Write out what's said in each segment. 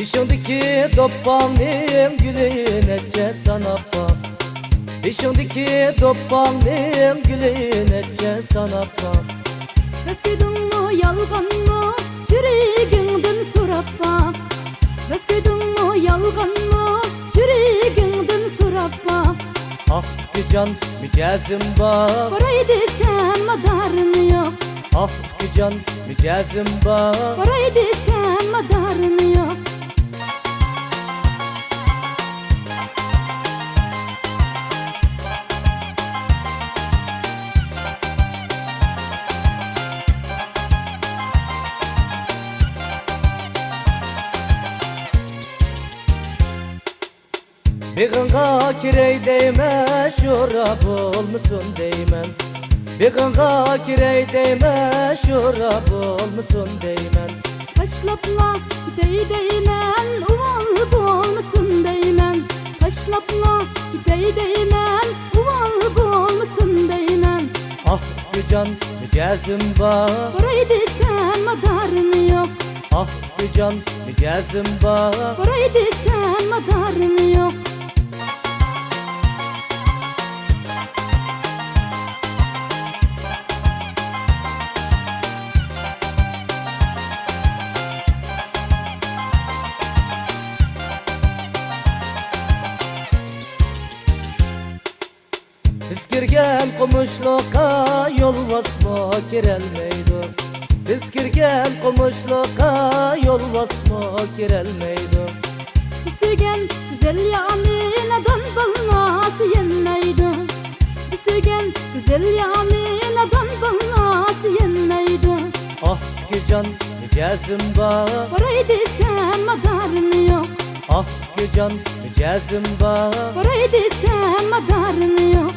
Bişindeki doppanım gülün etçe sana bak. Bişindeki doppanım gülün etçe sana bak. Rastgördün mü yalgan mı yüreğinden sorap bak. Rastgördün mü yalgan mı yüreğinden sorap bak. Ah gücan mücazım bak. Parayı desem madarım yok. Ah gücan mücazım bak. Parayı desem madarım yok. Bir gınga kirey değme şurap olmuşsun değmen. Bir gınga kirey değme şurap olmuşsun değmen. Taşlapla gidey değmen uval olmuşsun değmen. Taşlapla gidey değmen uval olmuşsun değmen. Ah gücan mücazım bak. Parayı desem madarım yok. Ah gücan mücazım bak. Parayı desem madarım yok. Biz girgen komuşluğa yol basma girelmeydi. Biz girgen komuşluğa yol basma girelmeydi. Büsügen güzel yani nadan balnası yenmeydi. Büsügen güzel yani nadan balnası yenmeydi. Ah gücan mücazım bak. Parayı desem madarım yok. Ah gücan mücazım bak. Parayı desem madarım yok.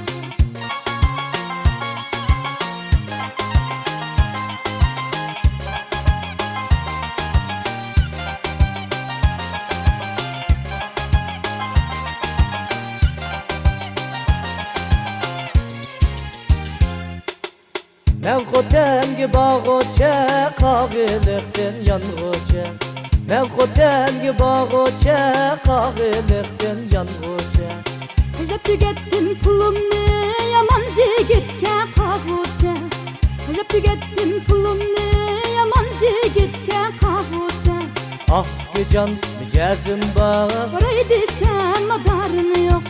Men xotengi bağoçe kağılıqtın yanğoçe. Men xotengi bağoçe kağılıqtın yanğoçe. Harcap tükettim pulumni yaman jigitke kahvoçe. Harcap tükettim pulumni yaman jigitke kahvoçe. Ah gücan mücazım bak. Parayı desem madarım yok.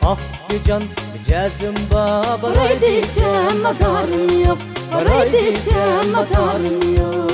Ah gücan mücazım bak. Parayı desem madarım yok. Parayı desem madarım yok.